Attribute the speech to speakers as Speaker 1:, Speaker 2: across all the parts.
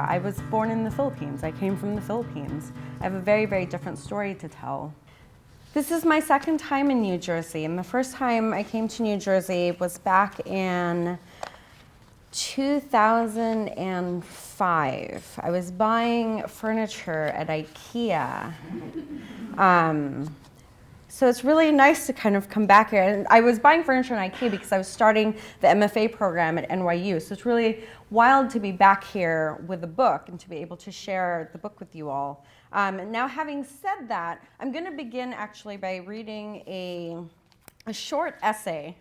Speaker 1: I was born in the Philippines. I came from the Philippines. I have a very, very different story to tell. This is my second time in New Jersey, and the first time I came to New Jersey was back in 2005. I was buying furniture at IKEA. So it's really nice to kind of come back here. And I was buying furniture in IKEA because I was starting the MFA program at NYU. So it's really wild to be back here with a book and to be able to share the book with you all. Now, having said that, I'm going to begin actually by reading a short essay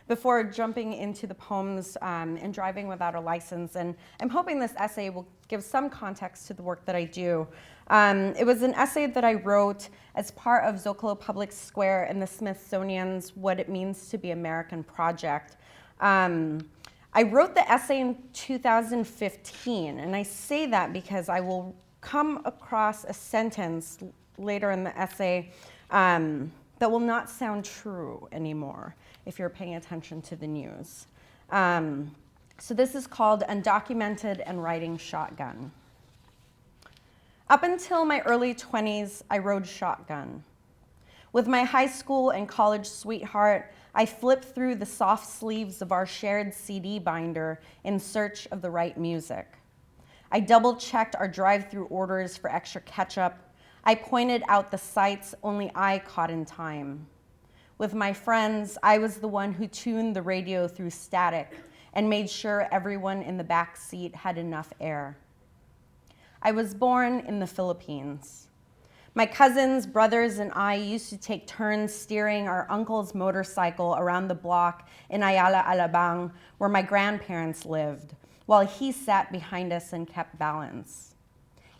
Speaker 1: before jumping into the poems and Driving Without a License. And I'm hoping this essay will give some context to the work that I do. It was an essay that I wrote as part of Zocalo Public Square and the Smithsonian's What It Means to Be American project. I wrote the essay in 2015, and I say that because I will come across a sentence later in the essay that will not sound true anymore if you're paying attention to the news. So this is called Undocumented and Riding Shotgun. Up until my early 20s, I rode shotgun. With my high school and college sweetheart, I flipped through the soft sleeves of our shared CD binder in search of the right music. I double-checked our drive-through orders for extra ketchup. I pointed out the sights only I caught in time. With my friends, I was the one who tuned the radio through static and made sure everyone in the back seat had enough air. I was born in the Philippines. My cousins, brothers, and I used to take turns steering our uncle's motorcycle around the block in Ayala, Alabang, where my grandparents lived, while he sat behind us and kept balance.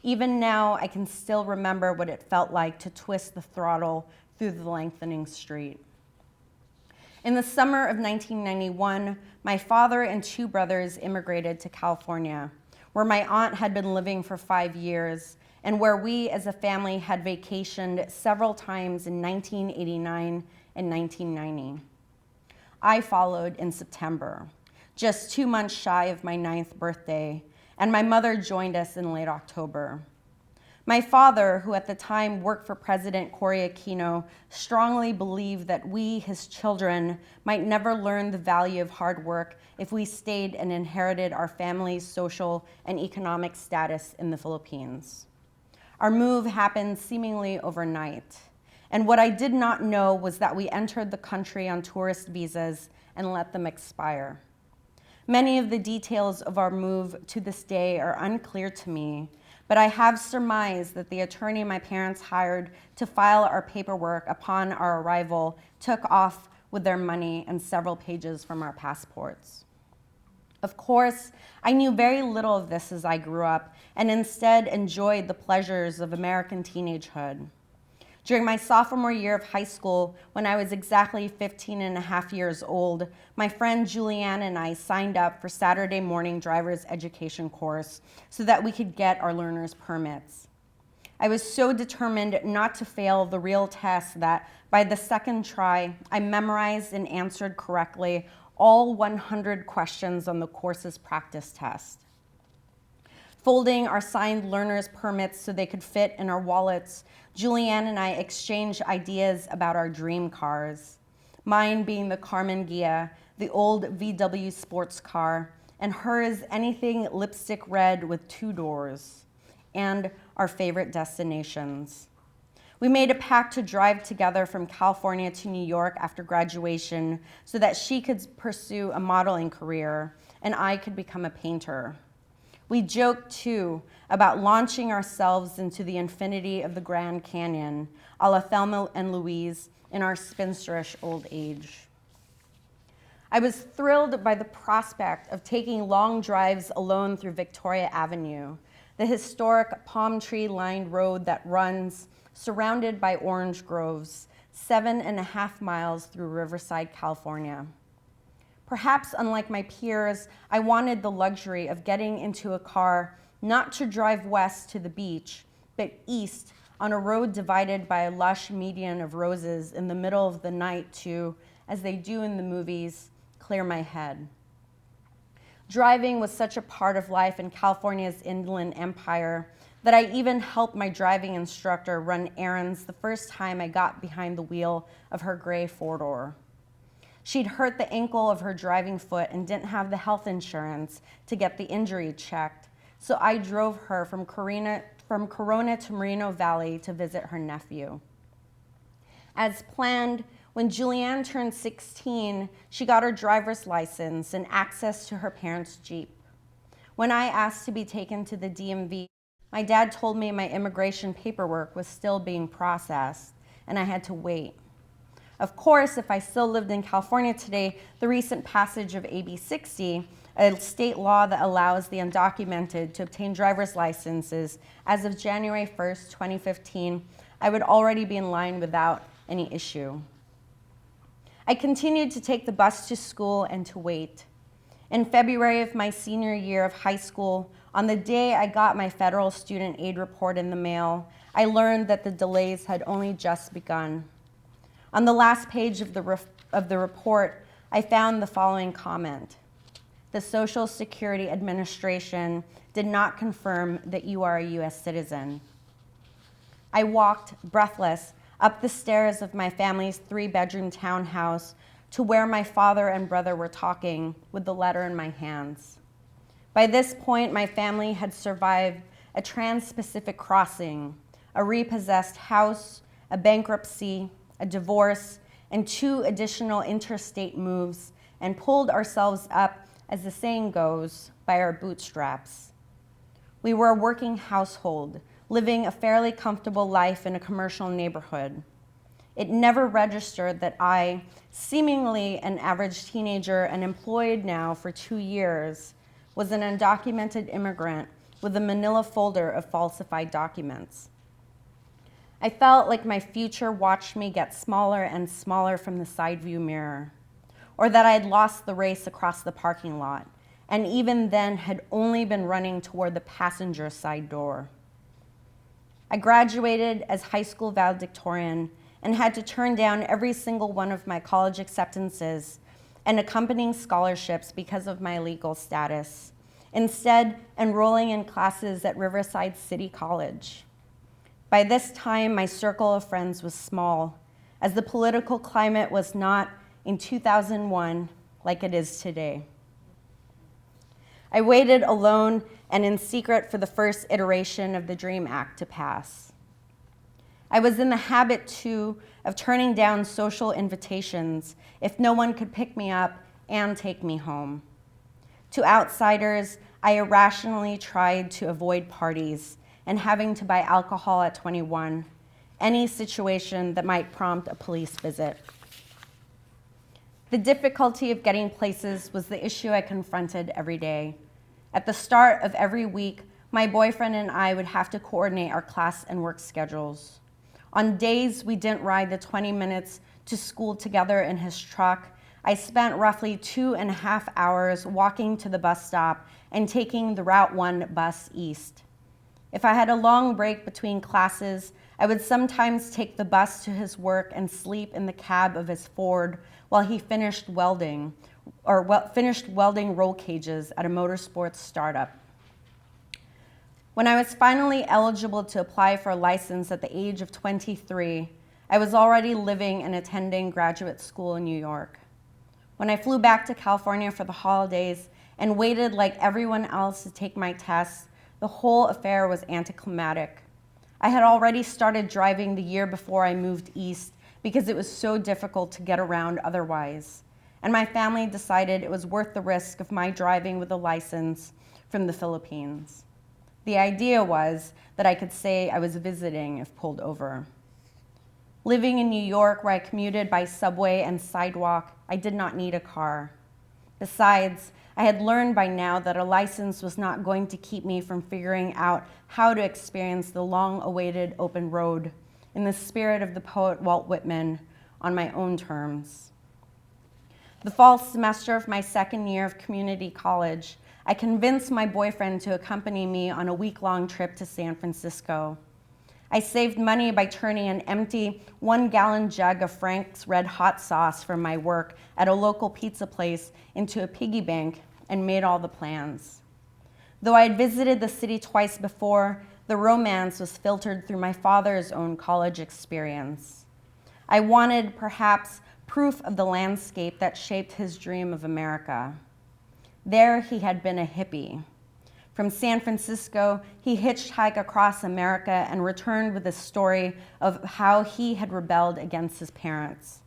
Speaker 1: Even now, I can still remember what it felt like to twist the throttle through the lengthening street. In the summer of 1991, my father and two brothers immigrated to California, where my aunt had been living for 5 years, and where we as a family had vacationed several times in 1989 and 1990. I followed in September, just 2 months shy of my 9th birthday, and my mother joined us in late October. My father, who at the time worked for President Cory Aquino, strongly believed that we, his children, might never learn the value of hard work if we stayed and inherited our family's social and economic status in the Philippines. Our move happened seemingly overnight, and what I did not know was that we entered the country on tourist visas and let them expire. Many of the details of our move to this day are unclear to me, but I have surmised that the attorney my parents hired to file our paperwork upon our arrival took off with their money and several pages from our passports. Of course, I knew very little of this as I grew up, and instead enjoyed the pleasures of American teenagehood. During my sophomore year of high school, when I was exactly 15 and a half years old, my friend Julianne and I signed up for Saturday morning driver's education course so that we could get our learner's permits. I was so determined not to fail the real test that by the second try, I memorized and answered correctly all 100 questions on the course's practice test. Folding our signed learner's permits so they could fit in our wallets, Julianne and I exchanged ideas about our dream cars, mine being the Carmen Ghia, the old VW sports car, and hers anything lipstick red with 2 doors, and our favorite destinations. We made a pact to drive together from California to New York after graduation so that she could pursue a modeling career and I could become a painter. We joked, too, about launching ourselves into the infinity of the Grand Canyon, a la Thelma and Louise, in our spinsterish old age. I was thrilled by the prospect of taking long drives alone through Victoria Avenue, the historic palm tree-lined road that runs, surrounded by orange groves, 7.5 miles through Riverside, California. Perhaps unlike my peers, I wanted the luxury of getting into a car not to drive west to the beach, but east on a road divided by a lush median of roses in the middle of the night to, as they do in the movies, clear my head. Driving was such a part of life in California's Inland Empire that I even helped my driving instructor run errands the first time I got behind the wheel of her gray four-door. She'd hurt the ankle of her driving foot and didn't have the health insurance to get the injury checked, so I drove her from Corona to Moreno Valley to visit her nephew. As planned, when Julianne turned 16, she got her driver's license and access to her parents' Jeep. When I asked to be taken to the DMV, my dad told me my immigration paperwork was still being processed and I had to wait. Of course, if I still lived in California today, the recent passage of AB 60, a state law that allows the undocumented to obtain driver's licenses as of January 1st, 2015, I would already be in line without any issue. I continued to take the bus to school and to wait. In February of my senior year of high school, on the day I got my federal student aid report in the mail, I learned that the delays had only just begun. On the last page of the report, I found the following comment. The Social Security Administration did not confirm that you are a U.S. citizen. I walked, breathless, up the stairs of my family's 3-bedroom townhouse to where my father and brother were talking with the letter in my hands. By this point, my family had survived a trans-Pacific crossing, a repossessed house, a bankruptcy, a divorce, and 2 additional interstate moves, and pulled ourselves up, as the saying goes, by our bootstraps. We were a working household, living a fairly comfortable life in a commercial neighborhood. It never registered that I, seemingly an average teenager and employed now for 2 years, was an undocumented immigrant with a manila folder of falsified documents. I felt like my future watched me get smaller and smaller from the side view mirror, or that I had lost the race across the parking lot, and even then had only been running toward the passenger side door. I graduated as high school valedictorian and had to turn down every single one of my college acceptances and accompanying scholarships because of my legal status, instead enrolling in classes at Riverside City College. By this time, my circle of friends was small, as the political climate was not in 2001 like it is today. I waited alone and in secret for the first iteration of the DREAM Act to pass. I was in the habit, too, of turning down social invitations if no one could pick me up and take me home. To outsiders, I irrationally tried to avoid parties and having to buy alcohol at 21, any situation that might prompt a police visit. The difficulty of getting places was the issue I confronted every day. At the start of every week, my boyfriend and I would have to coordinate our class and work schedules. On days we didn't ride the 20 minutes to school together in his truck, I spent roughly 2.5 hours walking to the bus stop and taking the Route 1 bus east. If I had a long break between classes, I would sometimes take the bus to his work and sleep in the cab of his Ford while he finished welding roll cages at a motorsports startup. When I was finally eligible to apply for a license at the age of 23, I was already living and attending graduate school in New York. When I flew back to California for the holidays and waited like everyone else to take my tests, the whole affair was anticlimactic. I had already started driving the year before I moved east because it was so difficult to get around otherwise, and my family decided it was worth the risk of my driving with a license from the Philippines. The idea was that I could say I was visiting if pulled over. Living in New York, where I commuted by subway and sidewalk, I did not need a car. Besides, I had learned by now that a license was not going to keep me from figuring out how to experience the long-awaited open road, in the spirit of the poet Walt Whitman, on my own terms. The fall semester of my second year of community college, I convinced my boyfriend to accompany me on a week-long trip to San Francisco. I saved money by turning an empty 1-gallon jug of Frank's Red Hot sauce from my work at a local pizza place into a piggy bank and made all the plans. Though I had visited the city twice before, the romance was filtered through my father's own college experience. I wanted, perhaps, proof of the landscape that shaped his dream of America. There he had been a hippie. From San Francisco, he hitchhiked across America and returned with a story of how he had rebelled against his parents.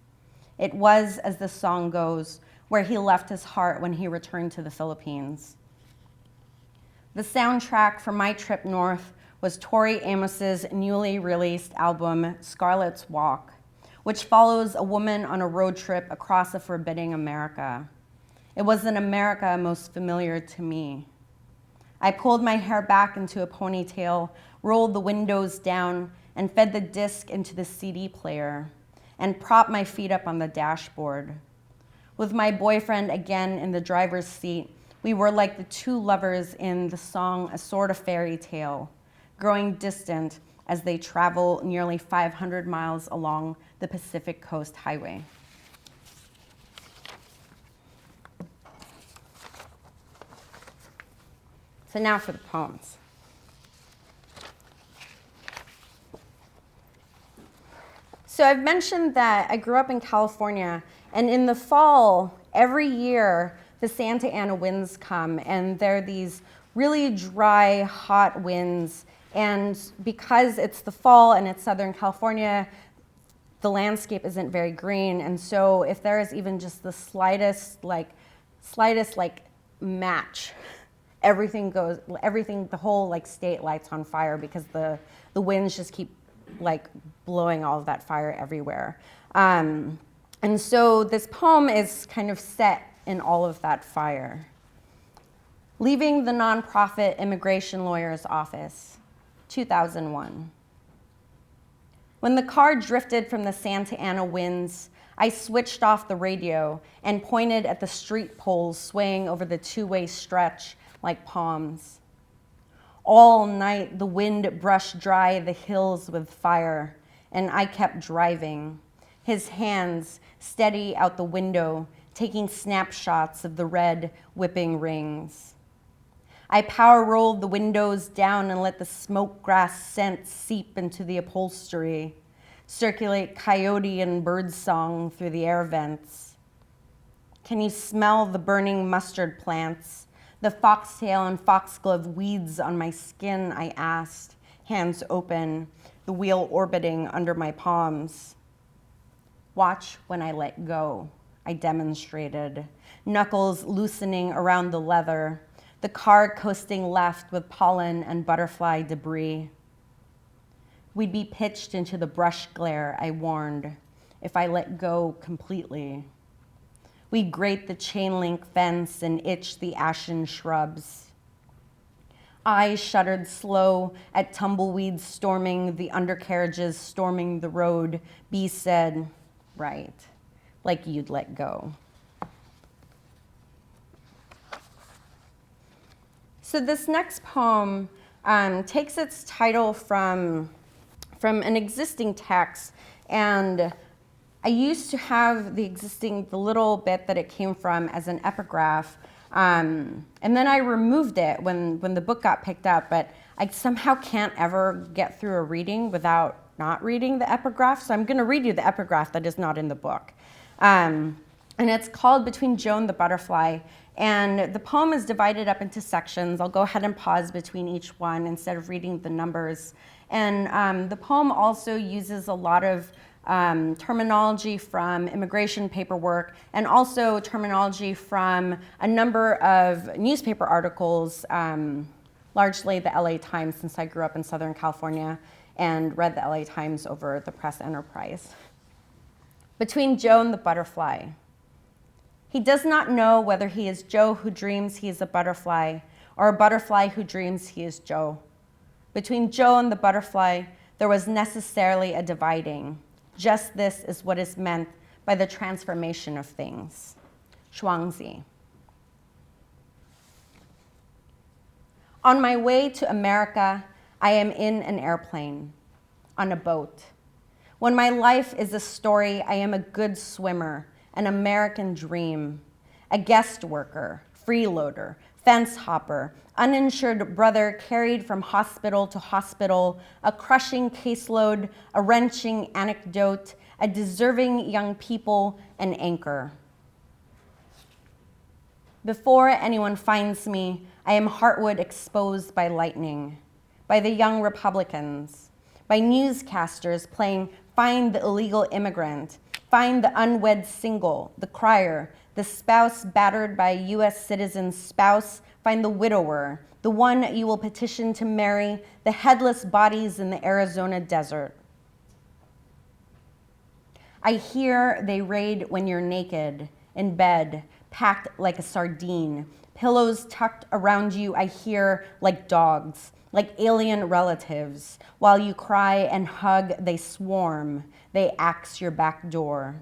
Speaker 1: It was, as the song goes, where he left his heart when he returned to the Philippines. The soundtrack for my trip north was Tori Amos's newly released album, Scarlet's Walk, which follows a woman on a road trip across a forbidding America. It was an America most familiar to me. I pulled my hair back into a ponytail, rolled the windows down, and fed the disc into the CD player, and propped my feet up on the dashboard. With my boyfriend again in the driver's seat, we were like the two lovers in the song A Sort of Fairy Tale, growing distant as they travel nearly 500 miles along the Pacific Coast Highway. So now for the poems. So I've mentioned that I grew up in California, and in the fall, every year, the Santa Ana winds come, and they're these really dry, hot winds. And because it's the fall and it's Southern California, the landscape isn't very green. And so if there is even just the slightest match, the whole state lights on fire because the winds just keep blowing all of that fire everywhere. And so this poem is kind of set in all of that fire. Leaving the nonprofit immigration lawyer's office, 2001. When the car drifted from the Santa Ana winds, I switched off the radio and pointed at the street poles swaying over the two-way stretch like palms. All night, the wind brushed dry the hills with fire, and I kept driving, his hands steady out the window, taking snapshots of the red whipping rings. I power rolled the windows down and let the smoke grass scent seep into the upholstery, circulate coyote and bird song through the air vents. Can you smell the burning mustard plants, the foxtail and foxglove weeds on my skin? I asked, hands open, the wheel orbiting under my palms. Watch when I let go, I demonstrated, knuckles loosening around the leather, the car coasting left with pollen and butterfly debris. We'd be pitched into the brush glare, I warned, if I let go completely. We'd grate the chain link fence and itch the ashen shrubs. I shuddered slow at tumbleweeds storming the undercarriages, storming the road. B said, right, like you'd let go. So this next poem takes its title from an existing text, and I used to have the little bit that it came from as an epigraph, and then I removed it when the book got picked up, but I somehow can't ever get through a reading without not reading the epigraph, so I'm going to read you the epigraph that is not in the book. And it's called Between Joe and the Butterfly, and the poem is divided up into sections. I'll go ahead and pause between each one instead of reading the numbers. And the poem also uses a lot of terminology from immigration paperwork and also terminology from a number of newspaper articles, largely the LA Times, since I grew up in Southern California and read the LA Times over the press enterprise. Between Joe and the Butterfly. He does not know whether he is Joe who dreams he is a butterfly or a butterfly who dreams he is Joe. Between Joe and the butterfly, there was necessarily a dividing. Just this is what is meant by the transformation of things. Shuangzi. On my way to America, I am in an airplane, on a boat. When my life is a story, I am a good swimmer, an American dream, a guest worker, freeloader, fence hopper, uninsured brother carried from hospital to hospital, a crushing caseload, a wrenching anecdote, a deserving young people, an anchor. Before anyone finds me, I am heartwood exposed by lightning, by the young Republicans, by newscasters playing Find the Illegal Immigrant, Find the Unwed Single, the Crier, the spouse battered by a U.S. citizen's spouse, find the widower, the one you will petition to marry, the headless bodies in the Arizona desert. I hear they raid when you're naked, in bed, packed like a sardine, pillows tucked around you, I hear like dogs, like alien relatives. While you cry and hug, they swarm, they axe your back door.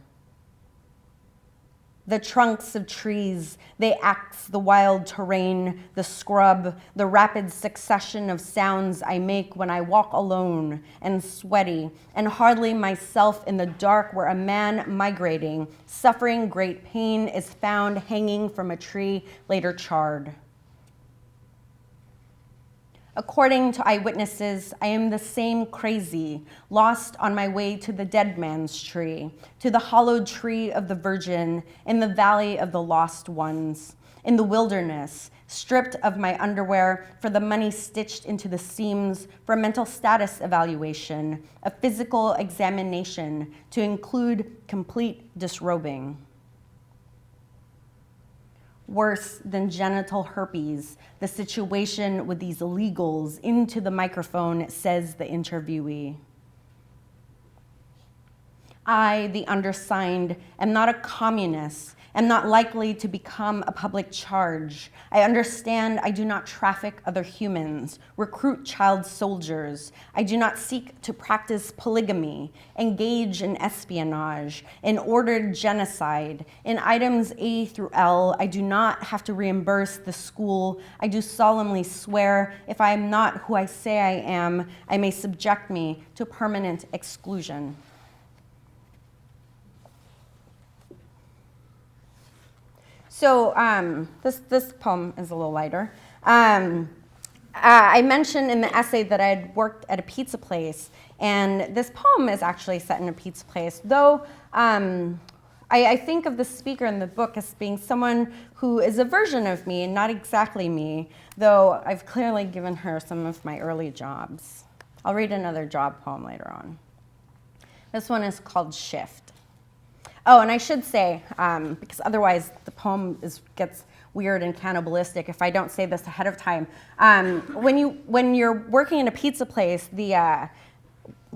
Speaker 1: The trunks of trees, they axe the wild terrain, the scrub, the rapid succession of sounds I make when I walk alone and sweaty and hardly myself in the dark where a man migrating, suffering great pain is found hanging from a tree later charred. According to eyewitnesses, I am the same crazy, lost on my way to the dead man's tree, to the hollowed tree of the Virgin, in the valley of the lost ones, in the wilderness, stripped of my underwear, for the money stitched into the seams, for a mental status evaluation, a physical examination to include complete disrobing. Worse than genital herpes, the situation with these illegals into the microphone, says the interviewee. I, the undersigned, am not a communist, am not likely to become a public charge. I understand I do not traffic other humans, recruit child soldiers. I do not seek to practice polygamy, engage in espionage, in ordered genocide. In items A through L, I do not have to reimburse the school. I do solemnly swear if I am not who I say I am, I may subject me to permanent exclusion. So this poem is a little lighter. I mentioned in the essay that I had worked at a pizza place, and this poem is actually set in a pizza place, though I think of the speaker in the book as being someone who is a version of me, and not exactly me, though I've clearly given her some of my early jobs. I'll read another job poem later on. This one is called Shift. Oh, and I should say, because otherwise the poem gets weird and cannibalistic if I don't say this ahead of time. When you're working in a pizza place, the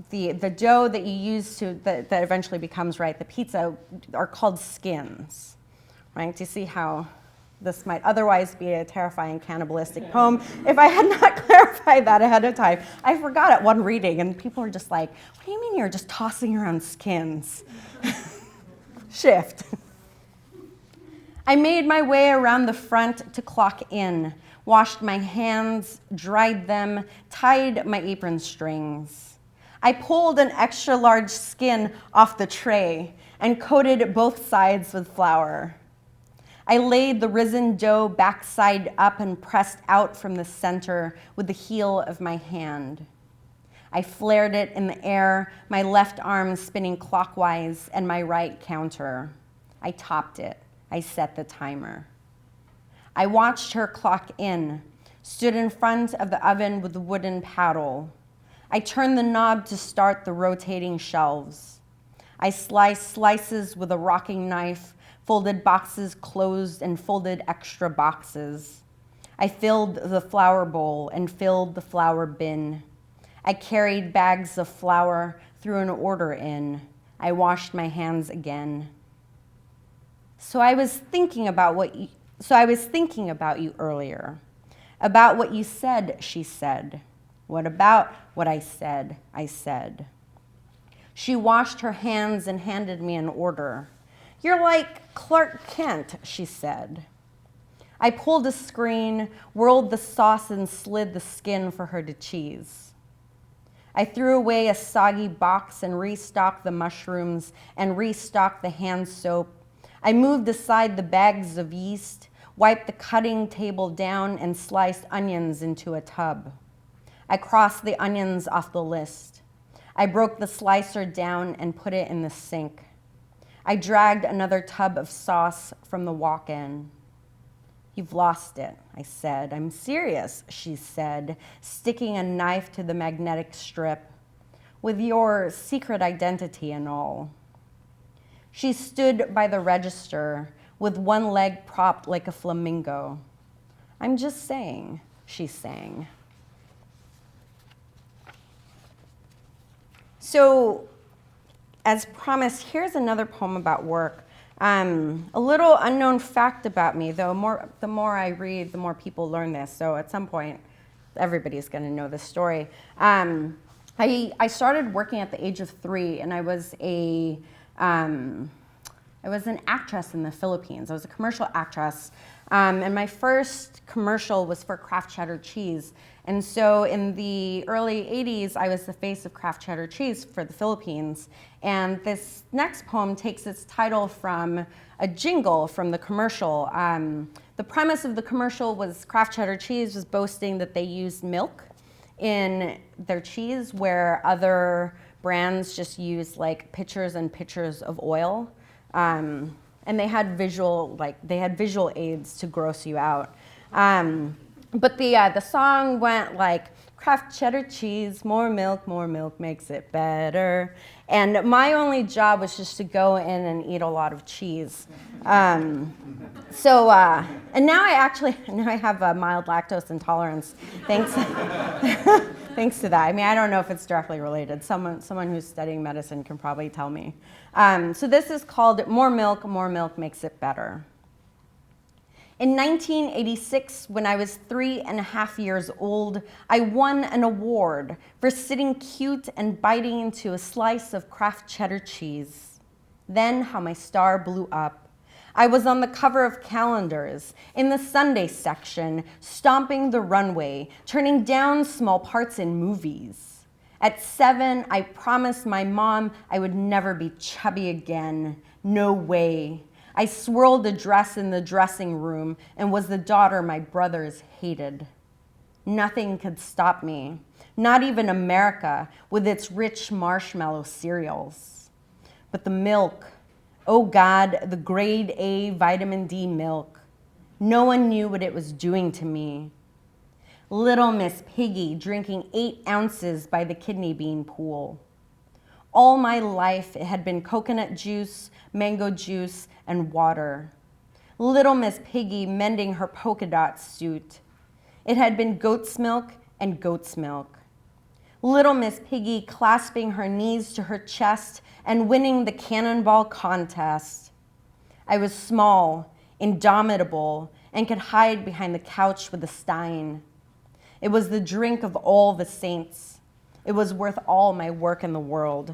Speaker 1: dough that you use that eventually becomes the pizza are called skins, right? Do you see how this might otherwise be a terrifying cannibalistic poem if I had not clarified that ahead of time? I forgot at one reading, and people were just like, "What do you mean you're just tossing around skins?" Shift. I made my way around the front to clock in, washed my hands, dried them, tied my apron strings. I pulled an extra large skin off the tray and coated both sides with flour. I laid the risen dough backside up and pressed out from the center with the heel of my hand. I flared it in the air, my left arm spinning clockwise and my right counter. I topped it. I set the timer. I watched her clock in, stood in front of the oven with the wooden paddle. I turned the knob to start the rotating shelves. I sliced slices with a rocking knife, folded boxes closed and folded extra boxes. I filled the flour bowl and filled the flour bin. I carried bags of flour, threw an order in. I washed my hands again. So I was thinking about you earlier. About what you said, she said. What about what I said, I said. She washed her hands and handed me an order. You're like Clark Kent, she said. I pulled a screen, whirled the sauce and slid the skin for her to cheese. I threw away a soggy box and restocked the mushrooms and restocked the hand soap. I moved aside the bags of yeast, wiped the cutting table down, and sliced onions into a tub. I crossed the onions off the list. I broke the slicer down and put it in the sink. I dragged another tub of sauce from the walk-in. You've lost it, I said. I'm serious, she said, sticking a knife to the magnetic strip, with your secret identity and all. She stood by the register with one leg propped like a flamingo. I'm just saying, she sang. So, as promised, here's another poem about work. A little unknown fact about me, though the more I read, the more people learn this. So at some point, everybody's going to know this story. I started working at the age of 3, and I was an actress in the Philippines. I was a commercial actress, and my first commercial was for Kraft Cheddar cheese. And so in the early 80s, I was the face of Kraft Cheddar cheese for the Philippines. And this next poem takes its title from a jingle from the commercial. The premise of the commercial was Kraft Cheddar cheese was boasting that they used milk in their cheese, where other brands just used like pitchers and pitchers of oil. And they had visual aids to gross you out. But the song went like, Kraft Cheddar cheese, more milk makes it better. And my only job was just to go in and eat a lot of cheese. And now I have a mild lactose intolerance, thanks thanks to that. I mean, I don't know if it's directly related. Someone who's studying medicine can probably tell me. So this is called More Milk Makes It Better. In 1986, when I was 3.5 years old, I won an award for sitting cute and biting into a slice of Kraft Cheddar cheese. Then how my star blew up. I was on the cover of calendars, in the Sunday section, stomping the runway, turning down small parts in movies. At 7, I promised my mom I would never be chubby again. No way. I swirled a dress in the dressing room and was the daughter my brothers hated. Nothing could stop me, not even America with its rich marshmallow cereals. But the milk, oh God, the grade A vitamin D milk. No one knew what it was doing to me. Little Miss Piggy drinking 8 ounces by the kidney bean pool. All my life it had been coconut juice, mango juice, and water. Little Miss Piggy mending her polka dot suit. It had been goat's milk and goat's milk. Little Miss Piggy clasping her knees to her chest and winning the cannonball contest. I was small, indomitable, and could hide behind the couch with a stein. It was the drink of all the saints. It was worth all my work in the world.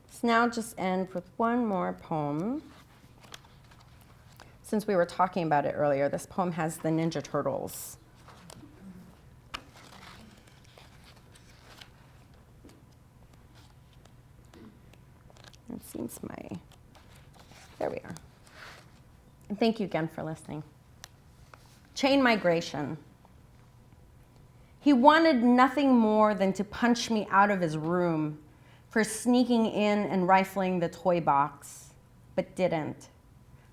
Speaker 1: Let's now just end with one more poem. Since we were talking about it earlier, this poem has the Ninja Turtles. It seems there we are. And thank you again for listening. Chain migration. He wanted nothing more than to punch me out of his room for sneaking in and rifling the toy box, but didn't.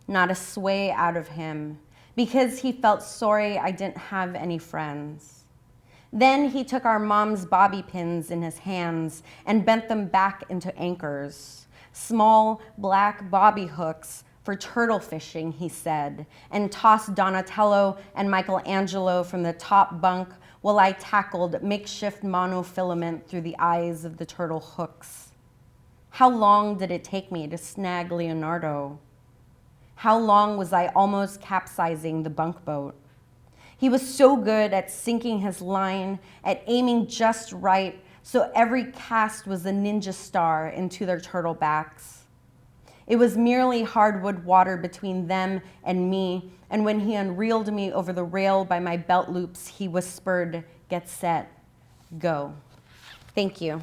Speaker 1: Not a sway out of him, because he felt sorry I didn't have any friends. Then he took our mom's bobby pins in his hands and bent them back into anchors, small black bobby hooks for turtle fishing, he said, and tossed Donatello and Michelangelo from the top bunk while I tackled makeshift monofilament through the eyes of the turtle hooks. How long did it take me to snag Leonardo? How long was I almost capsizing the bunk boat? He was so good at sinking his line, at aiming just right, so every cast was a ninja star into their turtle backs. It was merely hardwood water between them and me, and when he unreeled me over the rail by my belt loops, he whispered, "Get set, go." Thank you.